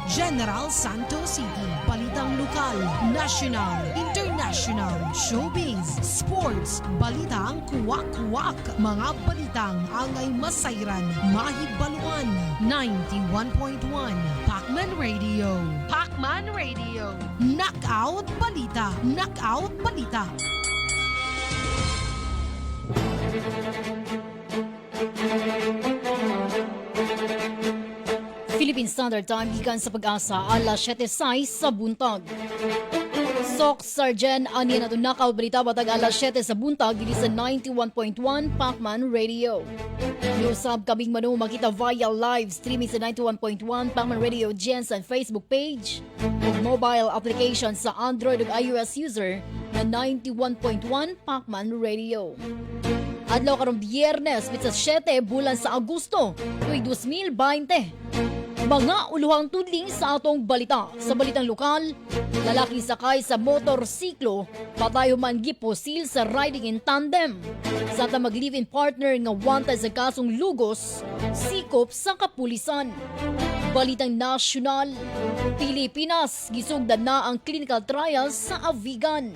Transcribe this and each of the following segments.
General Santos City. Balitang lokal, national, international, showbiz, sports, balitang kuwak-kuwak, mga balitang angay masayran, mahibaluan. 91.1 Pacman Radio. Pacman Radio. Knockout Balita. Knockout Balita. Philippine Standard Time gikan sa Pag-asa alas 7:06 sa buntag. Sok Sergeant ani na knockout balita batag alas 7 sa buntag dili sa 91.1 Pacman Radio. Usab kaming manu makita via live streaming sa 91.1 Pacman Radio Jensen Facebook page ug mobile application sa Android ug iOS user na 91.1 Pacman Radio. Adlaw karong Biyernes, bitsa 7 bulan sa Agosto, tuig 2020. Mga uluhang tudling sa atong balita. Sa balitang lokal, lalaki sakay sa motorsiklo, patayo man giposil sa riding in tandem. Sa ta mag-live-in partner nga wanted sa kasong lugos, sikop sa kapulisan. Balitang nasyonal, Pilipinas, gisugdan na ang clinical trials sa Avigan.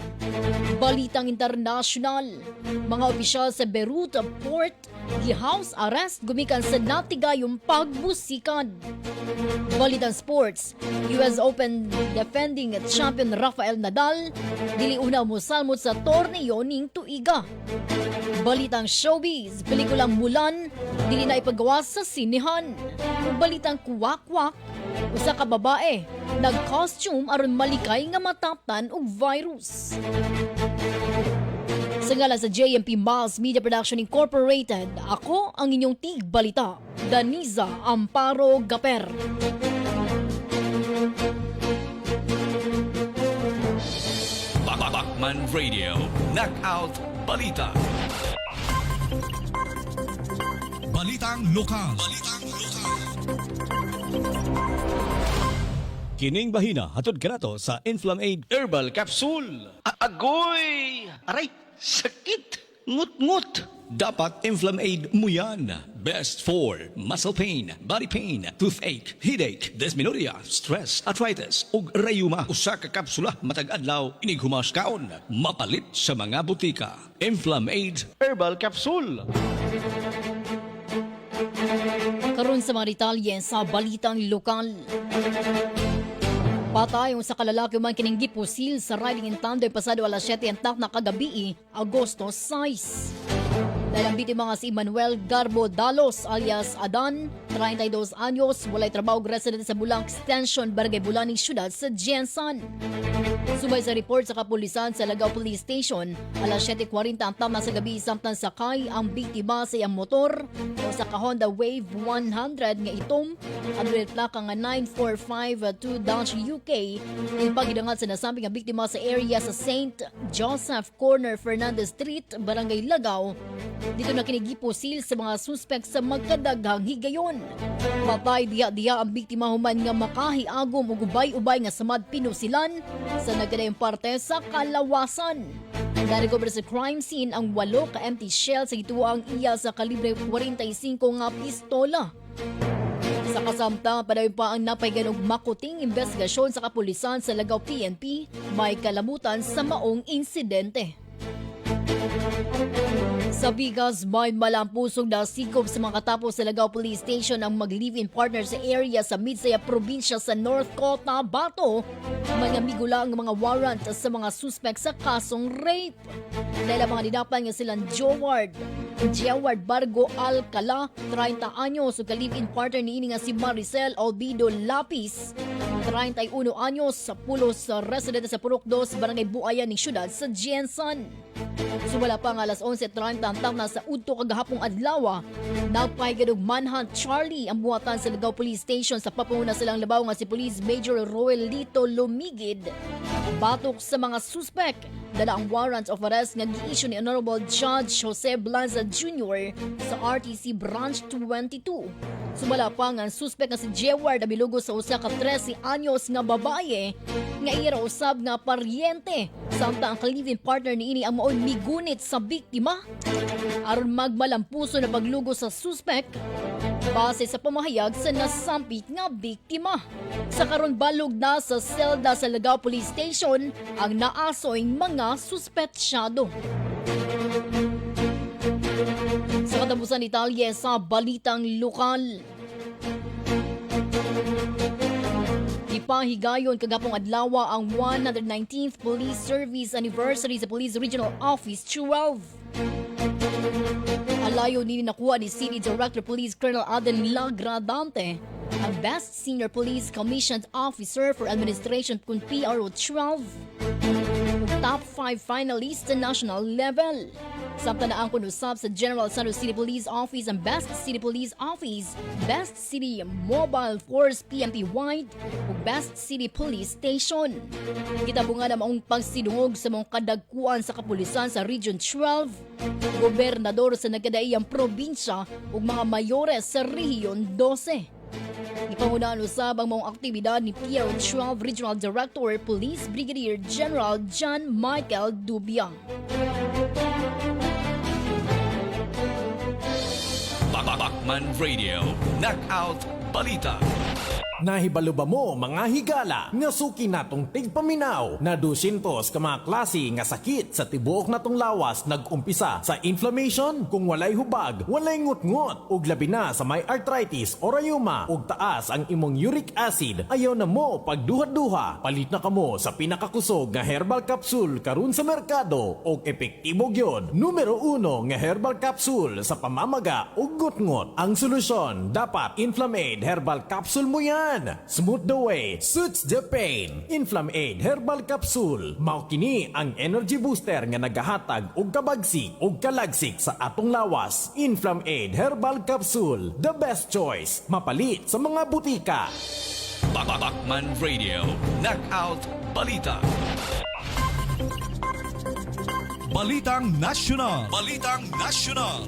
Balitang internasyonal, mga opisyal sa Beirut Port, gi-house arrest gumikan sa natigayong pagbusikan. Balitang sports, US Open defending champion Rafael Nadal, dili una mosalmot sa torneo ning tuiga. Balitang showbiz, pelikulang Mulan, dili na ipagawa sa sinihan. Balitang kuwak-kwak, usa ka babae, nag-costume aron malikay nga mataptan og virus. Sa ngalan sa JMP Mass Media Production Incorporated, ako ang inyong tig-balita, Daniza Amparo Gaper. Pacman Radio, Knockout Balita. Balitang lokal. Kining bahina hatod kanato sa Inflamaid Herbal Capsule. Agoy! Aray! Sakit! Ngut-ngut! Dapat Inflamaid mo yan. Best for muscle pain, body pain, toothache, headache, dysmenorrhea, stress, arthritis, ug rayuma. Usa ka kapsula matag adlaw inig humaskaon. Mapalit sa mga butika. Inflamaid Herbal Capsule. Karon sa mga detalye sa balitang lokal. Patayon sa kalalaki man kining gipusil sa riding in tandem pasado alas 7 antak na kagabi, Agosto 6. Dahil ang bitima nga si Manuel Garbo Dalos alias Adan, 32 anyos, walay trabaho ug resident sa Bulang Extension, Barangay Bulaning, Syudad sa Jensan. Subay sa report sa kapulisan sa Lagaw Police Station, alas 7:40 antam na sa gabi samtang sakay ang biktima sa iyang motor o sa Honda Wave 100 nga itom, adres plaka nga 9452-UK, ipaghidangat sa nasambing nga biktima sa area sa St. Joseph Corner, Fernandez Street, Barangay Lagaw. Dito na kinigiposil sa mga suspect sa magkadaghang higayon. Patay diha-diha ang biktima human nga makahiagom ug ubay-ubay nga samad pinusilan sa nagkadayong parte sa kalawasan. Narecover sa crime scene ang 8 ka empty shell sa gituang iya sa kalibre 45 nga pistola. Sa kasamtang padayon pa ang napaygan og makuting investigasyon sa kapulisan sa Lagaw PNP, may kalabutan sa maong insidente. Sa Bigas, may malampusog na sikop sa mga katapos sa Lagaw Police Station ang mag-live-in partner sa area sa Midsaya Probinsya sa North Cotabato. Mga migulang mga warrant sa mga suspect sa kasong rape. Dahil ang mga dinapan nga silang Joward Bargo Alcala, 30 anyos, ug ka-live-in partner niini nga si Maricel Albido Lapis, 31 anyos, sa pulos sa resident sa Purok 2, Barangay Buayan ni Syudad sa Jensan. Sumala pa nga alas 11:30 antang na sa udto kagahapong adlaw, nagpahigad og manhunt Charlie ang buhatan sa Lagaw Police Station sa papanguna silang labaw nga si Police Major Roel Lito Lumigid. Batok sa mga suspect, dala ang warrant of arrest nga gi-issue ni Honorable Judge Jose Blanza Jr. sa RTC Branch 22. Sumala pa nga ang suspect nga si Jeward na bilugo sa usa ka 13 anyos nga babae nga ira usab nga paryente samtang ang ka-live-in partner niini ang mao'y migunit sa biktima aron magmalampuso na paglugo sa suspect base sa pamahayag sa nasampit nga biktima. Sa karon balog na sa selda sa Lagao Police Station ang naasoing mga suspetsyado. Sa katapusan Italya sa balitang lokal. Ipahigayon kagapong adlaw ang 119th Police Service Anniversary sa Police Regional Office 12. Alayo nini nakuha ni City Director Police Colonel Aden Lagradante ang Best Senior Police Commissioned Officer for Administration kung PRO 12 ug top 5 finalists sa national level. Samtang na ang kunusap sa General Santos City Police Office ang Best City Police Office, Best City Mobile Force PMP Wide ug Best City Police Station. Gitabungan ang maong pagsidungog sa mga kadagkuan sa kapulisan sa Region 12, gobernador sa nagkadaiyang probinsya ug mga mayores sa Rehiyon 12. Ipangunaan usab ang mga aktibidad ni PRO 12 Regional Director Police Brigadier General John Michael Dubia. Bachman Radio, Knockout Balita. Nahibalo ba mo mga higala nga suki natong tigpaminaw na 200 ka mga klase nga sakit sa tibuok natong lawas nag-umpisa sa inflammation kung walay hubag, walay ngut-ngut ug labi na sa may arthritis o rheuma ug taas ang imong uric acid ayaw na mo pagduha-duha palit na kamo sa pinakakusog nga herbal capsule karon sa merkado ug epektibo gyud numero 1 nga herbal capsule sa pamamaga ug ngut-ngut ang solusyon dapat Inflamed herbal capsule mo yan. Smooth the way, suits the pain. Inflamed Herbal Capsule. Mao kini ang energy booster nga nagahatag og kabagsik og kalagsik sa atong lawas. Inflamed Herbal Capsule. The best choice. Mapalit sa mga butika. Bachman Radio, Knockout Balita. Balitang Nasyonal. Balitang Nasyonal.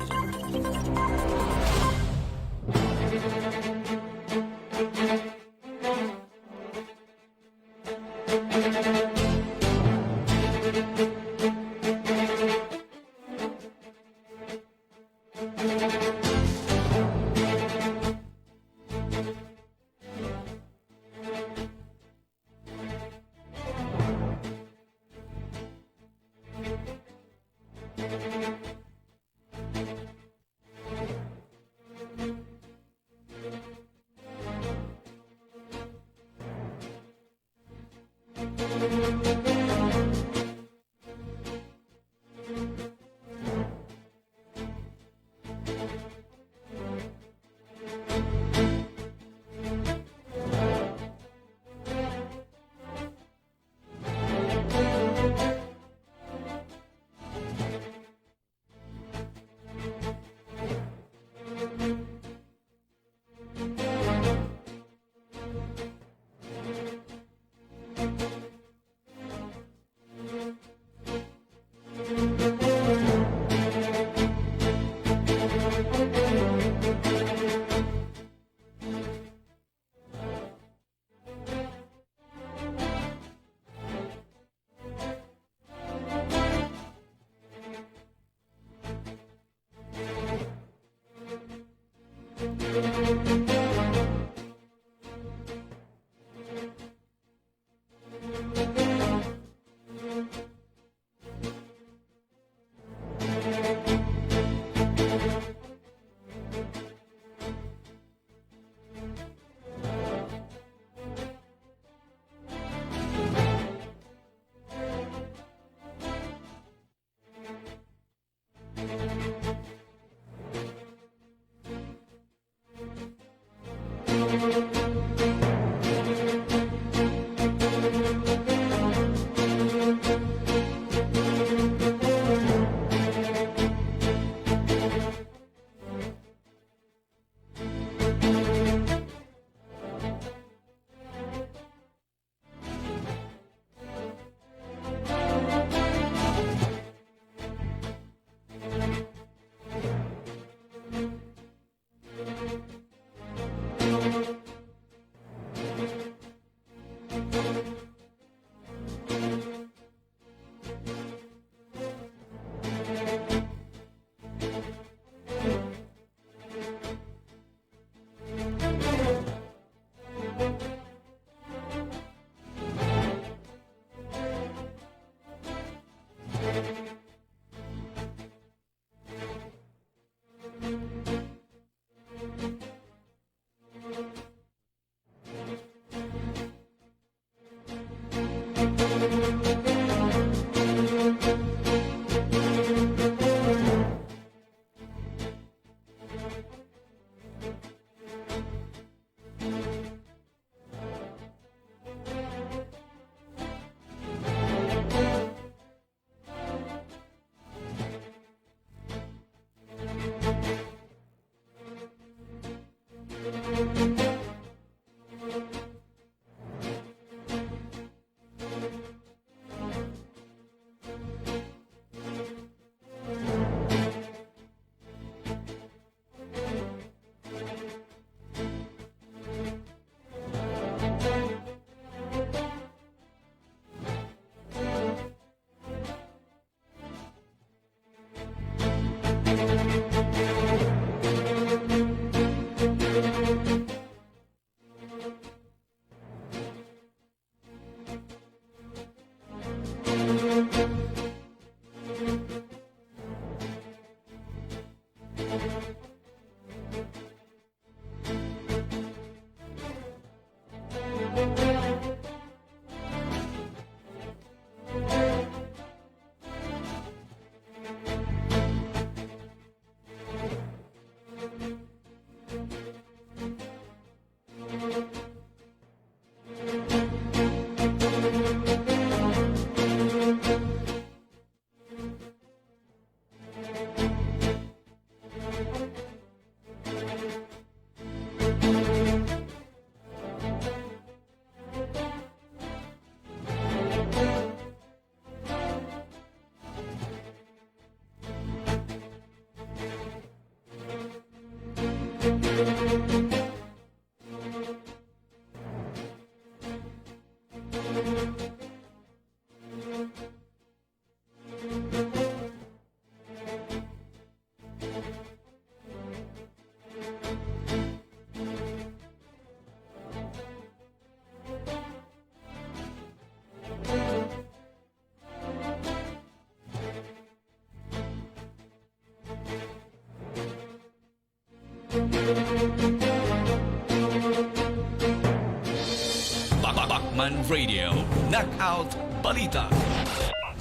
Bakman Radio, Knockout Balita.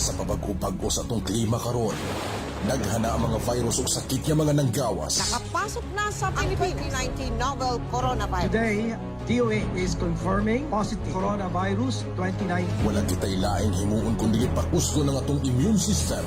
Sa pabag-ubag-o sa atong klima karon, naghana ang mga virus ug sakit nga mga nanggawas. Nakapasok na sa Pilipinas 2019 novel coronavirus. Today, DOA is confirming positive coronavirus 2019. Walang kitay laing himuon kundi pakusto ng atong immune system.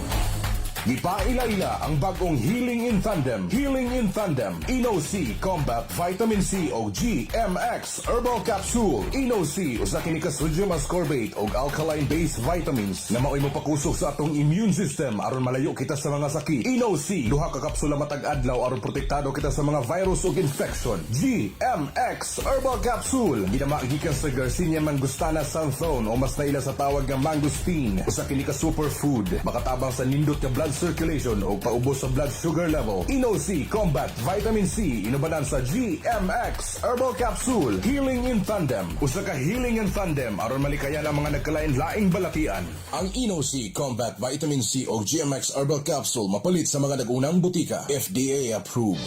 Gipaila-ila ang bagong Healing in Tandem. Healing in Tandem. INO-C Combat Vitamin C o GMX Herbal Capsule. INO-C usa kini ka sodium ascorbate o alkaline-based vitamins na mao'y mopakusok sa atong immune system aron malayo kita sa mga sakit. INO-C duha ka kapsula matag adlaw aron protektado kita sa mga virus ug infection. GMX Herbal Capsule ginama gikan sa Garcinia mangustana Santhone o mas naila sa tawag nga mangosteen. Usa kini ka superfood makatabang sa nindot nga blood circulation o paubos sa blood sugar level. INO-C Combat Vitamin C inubanan sa GMX Herbal Capsule. Healing in Tandem. Usa ka healing in tandem aron malikayan ang mga nagkalain-laing balatian. Ang INO-C Combat Vitamin C o GMX Herbal Capsule mapalit sa mga nagunang butika. FDA approved.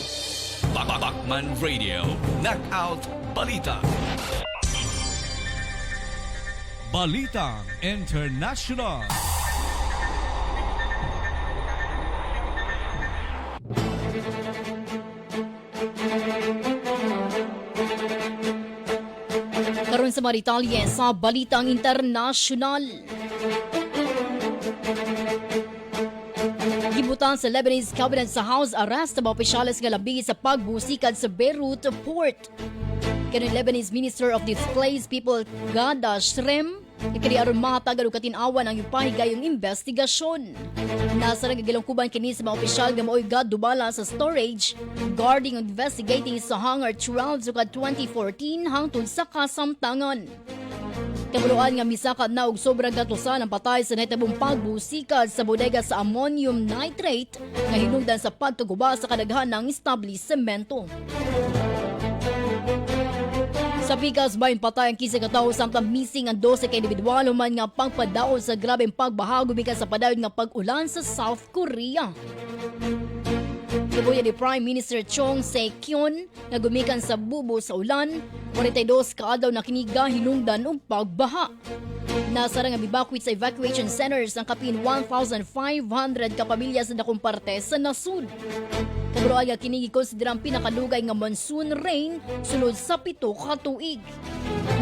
Bakman Radio, Knockout Balita. Balitang International. Karon sa mga detalye sa Balitang Internasyonal. Gibutan sa Lebanese cabinet sa house arrest ang mga opisyales nga labi sa pagbusikad sa Beirut port. Karon Lebanese Minister of Displaced People Gada Shrem ikari aron mahatagan og katinawan ang ipahigayong investigasyon. Nasa nagagilangkuban kini sa mga opisyal nga mao'y gadubala sa storage, guarding ug investigating sa Hangar 12 sukad 2014 hangtod sa kasamtangan. Kabuluan nga misakad na og sobrang gatusan ang patay sa nahitabong pagbusikad sa bodega sa ammonium nitrate nga hinungdan sa pagkaguba sa kadaghan ng establisemento. Sa pikas bahin patay ang 15 katawo samtang missing ang 12 ka individual human nga pangpadaon sa grabeng pagbaha gumikan sa padayon nga pag-ulan sa South Korea. Kibuya ni Prime Minister Chung Se-kyun na gumikan sa bubo sa ulan, 42 ka adlaw na kiniga hinungdan og pagbaha. Nasara nga mibakwit sa evacuation centers ang kapin 1,500 ka pamilya sa dakong parte sa nasud. Kaburuan nga kini gikonsiderang pinakalugay nga monsoon rain sulod sa 7 ka tuig.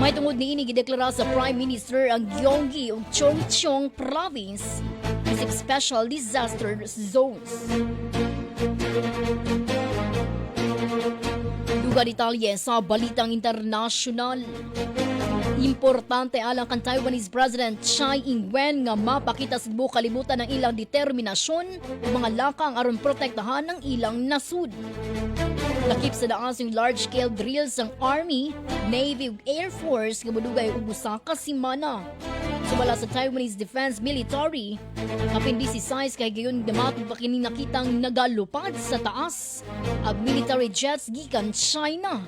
May tungod niini gideklara sa Prime Minister ang Gyeonggi ug Chongcheong Province as special disaster zones. Duga detalye sa Balitang Internasyonal. Importante alang kan Taiwanese President Tsai Ing-wen nga mapakita sa buong kalibutan ng ilang determinasyon o mga lakang aron protektahan ng ilang nasud. Lakip sa daas yung large-scale drills ng Army, Navy ug Air Force nga madugay og usa ka semana. Sumala sa Taiwanese Defense Military, kapin 16 kay gayon damatod pa kini nakitang nagalupad sa taas ang military jets gikan China.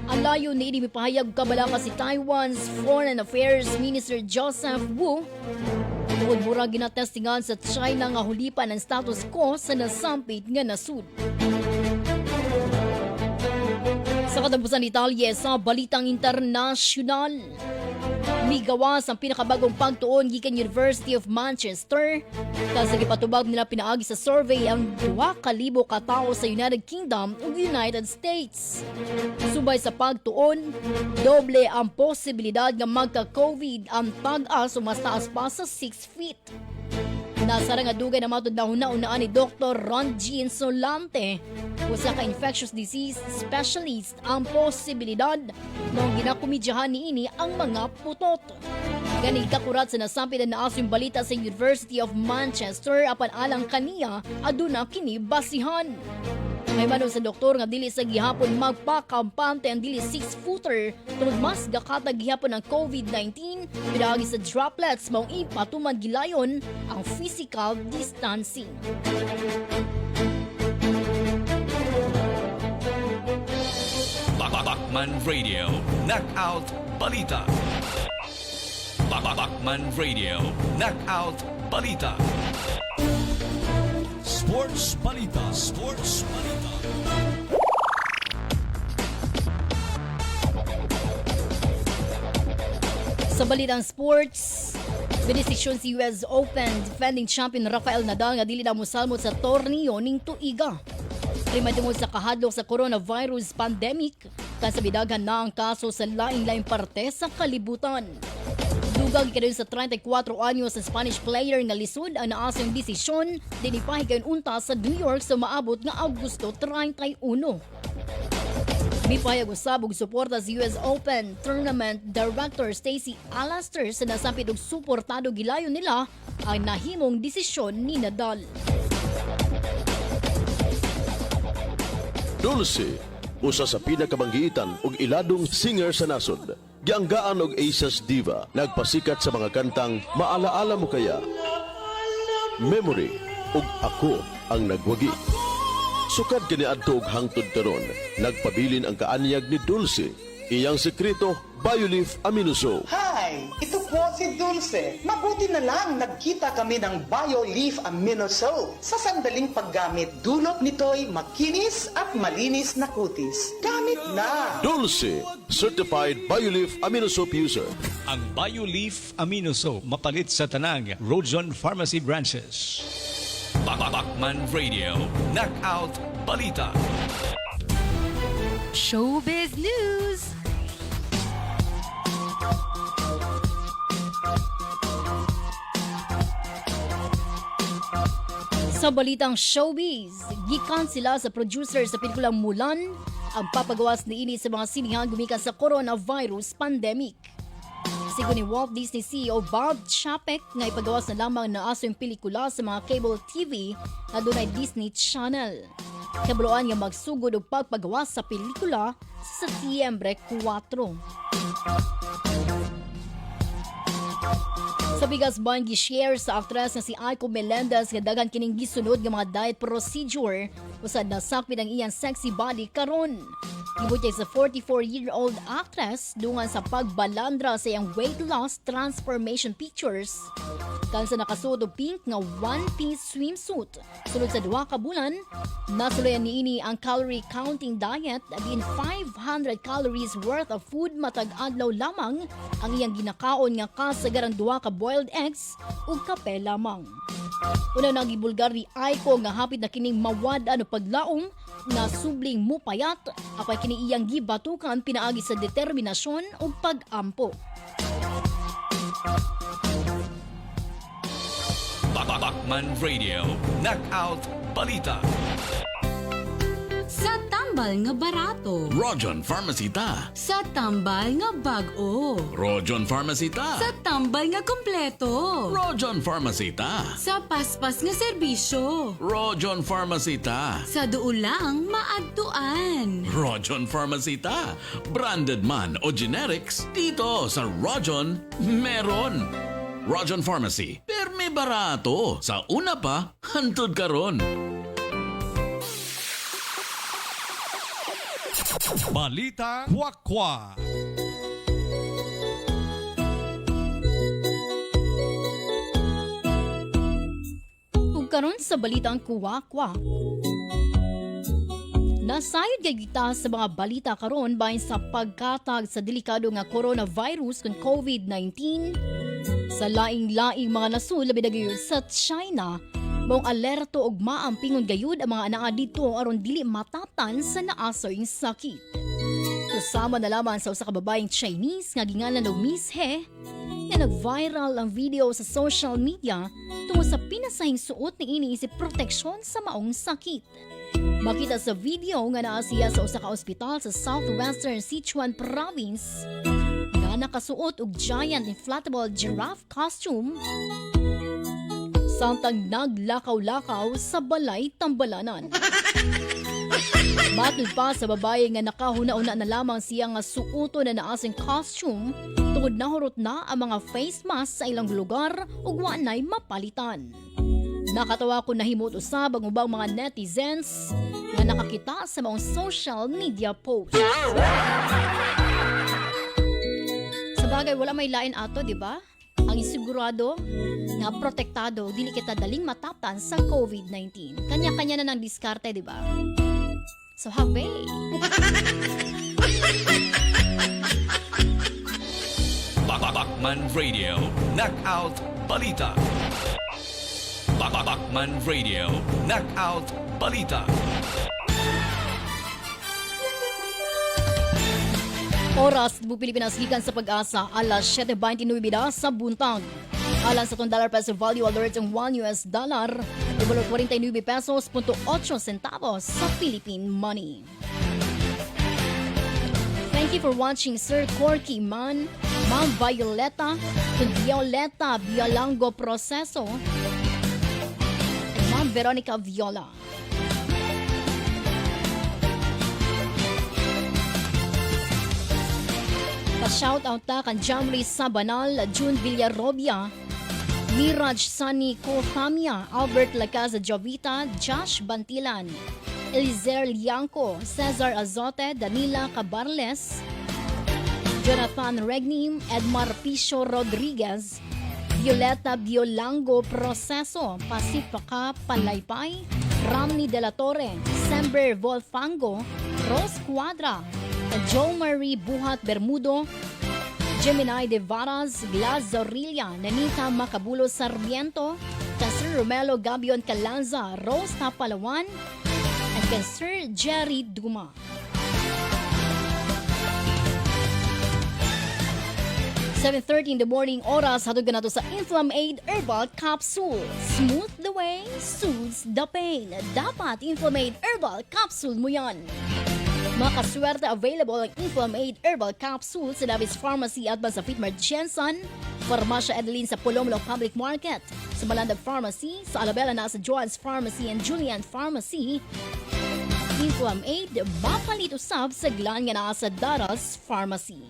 Ang layo ni ini mipahayag kabalaka si Taiwan's Foreign Affairs Minister Joseph Wu. Tungod mura ginatestingan sa China nga hulipan ang status quo sa nasampit nga nasud. Sa Sa katapusan Italya sa balitang internasyonal. Migawas ang pinakabagong pagtuon gikan University of Manchester. Kasi gipatubag nila pinaagi sa survey ang 2,000 ka tawo sa United Kingdom ug United States. Subay sa pagtuon, doble ang posibilidad nga magka-COVID ang tag-as o mas taas pa sa 6 feet. Nasara nga dugay na matod na una-unaan ni Dr. Ron Jean Solante, usa ka infectious disease specialist, ang posibilidad nang ginakumidyahan niini ang mga putot. Gani kakurat sa nasampid na naaso yung balita sa University of Manchester apan alang kaniya aduna kini basihan. May manon sa doktor nga dili sa gihapon magpakampante ang dili 6-footer tungod mas gakatag gihapon ang COVID-19 pinagi sa droplets maong ipatuman gilayon ang physical distancing. Bakman Radio, Knockout Balita. Bakman Radio, Knockout Balita. Sports Balita. Sports Balita. Sa balitang sports, benesisyon si US Open defending champion Rafael Nadal nga dili na mosalmot sa torneo ning tuiga. Prima tungod sa kahadlok sa coronavirus pandemic, kasabidaghan na ang kaso sa laing-laing parte sa kalibutan. Dugag ikadoon sa 34 anyos sa Spanish player nga lisod ang naasang desisyon din ipahigayon unta sa New York sa maabot nga Agosto 31. Mipahayag usab og suporta sa US Open Tournament Director Stacey Alaster sa nasampid og suportado gilayon nila ang nahimong desisyon ni Nadal. Dulce, usa sa pinakabanggiitan ug iladong singer sa nasod. Gianggaan og Asia's diva, nagpasikat sa mga kantang Maalaala Mo Kaya, Memory ug Ako Ang Nagwagi. Sukad kaniadto og hangtod karon, nagpabilin ang kaanyag ni Dulce. Iyang sekreto, BioLeaf Aminoso. Hi! Ito po si Dulce. Mabuti na lang nagkita kami ng BioLeaf Aminoso. Sa sandaling paggamit, dulot nito'y makinis at malinis na kutis. Gamit na! Dulce, Certified BioLeaf Aminoso User. Ang BioLeaf Aminoso mapalit sa tanang Rojon Pharmacy branches. Bakman Radio, Knockout Balita. Showbiz News. Sa balitang showbiz, gikan sila sa producer sa pelikulang Mulan ang papagawas niini sa mga sinihan gumikan sa coronavirus pandemic. Sigo ni Walt Disney CEO Bob Chapek nga ipagawas na lamang na aso yung pelikula sa mga cable TV na dunay Disney Channel. Kabuluan nga magsugod og pagpagawas sa pelikula sa Setyembre 4. Sa bigas ban gi-share sa aktres nga si Aiko Melendez nga daghan kining gisunod nga mga diet procedure usad nasakmit ang iyang sexy body karon. Gibutay sa 44-year-old actress dungan sa pagbalandra sa iyang weight loss transformation pictures. Kansa nakasuot og pink nga one-piece swimsuit. Sulod sa 2 ka bulan, nasulayan niini ang calorie counting diet abin 500 calories worth of food matag adlaw lamang ang iyang ginakaon nga kasagaran 2 ka boiled eggs ug kape lamang. Una nang gibulgar ni Aiko nga hapit na kining mawad ano paglaom na subling mupayat apay kini iyang gibatukan pinaagi sa determinasyon ug pag-ampo. Bakman Radio, Knockout Balita. Sa tambal nga barato. Rojon Pharmacy ta. Sa tambal nga bag-o. Rojon Pharmacy ta. Sa tambal nga kompleto. Rojon Pharmacy ta. Sa paspas nga serbisyo. Rojon Pharmacy ta. Sa duulang maadtuan. Rojon Pharmacy ta. Branded man o generics, dito sa Rojon meron. Rojon Pharmacy, perme barato. Sa una pa, hantod karon. Balita Kwakwa. Ug karon sa balitang kuwakwa. Nasayod kay kita sa mga balita karon bahin sa pagkatag sa delikado nga coronavirus kung COVID-19 sa laing-laing mga nasud labi na gayud sa China. Mong alerto og maampingon gayud ang mga anaa dito aron dili matatan sa naasoy sakit. Kasama na lamang sa usa ka babaeng Chinese nga gingalan og Miss He na nag-viral ang video sa social media tungod sa pinasahing suot ni ini isip proteksyon sa maong sakit. Makita sa video nga naa siya sa usa ka ospital sa southwestern Sichuan province nga nakasuot og giant inflatable giraffe costume samtang naglakaw-lakaw sa balay tambalanan. Matod pa sa babae nga nakahuna-una na lamang siya nga suoto na naasing costume tungod nahurot na ang mga face mask sa ilang lugar ug wa nay mapalitan. Nakatawa ko nahimot usab ang ubang mga netizens nga nakakita sa mga social media posts. Sabagay wala may lain ato, di ba? Ang isigurado na protektado dili kita daling matatan sa COVID-19. Kanya-kanya na ng diskarte, di ba? So have Bakman Radio, Knockout Balita. Bakman Radio, Knockout Balita. Oras Cebu, Pilipinas, gikan sa Pag-asa, alas 7:29 sa buntag. Alang sa $1 peso value alert ng $1 igual 49 pesos .8 centavos sa Philippine money. Thank you for watching Sir Corky Man, Ma'am Violeta, Violeta Bialango Proceso, and Ma'am Veronica Viola. Pa-shoutout ta kan Jamri Sabanal, June Villarrobia, Miraj Sunny Kothamia, Albert Lacaza Jovita, Josh Bantilan, Elizer Lianco, Cesar Azote, Danila Cabarles, Jonathan Regnim, Edmar Pisio Rodriguez, Violeta Biolango Proceso, Pacifica Palaypay, Ramni De La Torre, Sember Volfango, Rose Cuadra, Joe Marie Buhat Bermudo, Gemini De Varas, Glaz Zorilla, Nanita Macabulo Sarmiento, Sir Romelo Gabion Calanza, Rose Tapalawan, and Sir Jerry Duma. $7:30 in the morning, oras hatod ka na to sa Inflamaid Herbal Capsule. Smooth the way, soothes the pain. Dapat Inflamaid Herbal Capsule mo yan. Makaswerte available ang Inflamaid Herbal Capsule sa Davis Pharmacy at sa Pitmar Jensen, Farmasya Edeline sa Polomolo Public Market, sa Malandag Pharmacy, sa Alabella na sa Joan's Pharmacy and Julian Pharmacy. Inflamaid, mapalit usab sa glan nga naa sa Daras Pharmacy.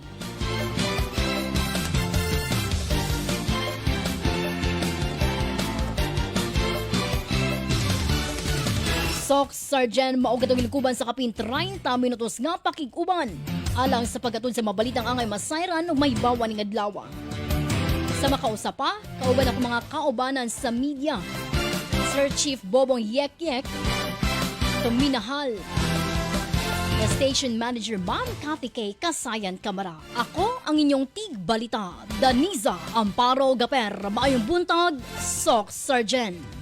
Sok Sergeant maugat ang ilikuban sa kapin 30 minutos nga pakiguban alang sa pagkatun sa mabalitang angay masayran o may bawa ng adlaw. Sa makausapa, kauban ako mga kaubanan sa media. Sir Chief Bobong Yek-Yek, tuminahal na Station Manager Ma'am Cathy K. Kasayan Kamara. Ako ang inyong tig-balita, Daniza Amparo Gaper. Maayong buntag, Sok Sergeant.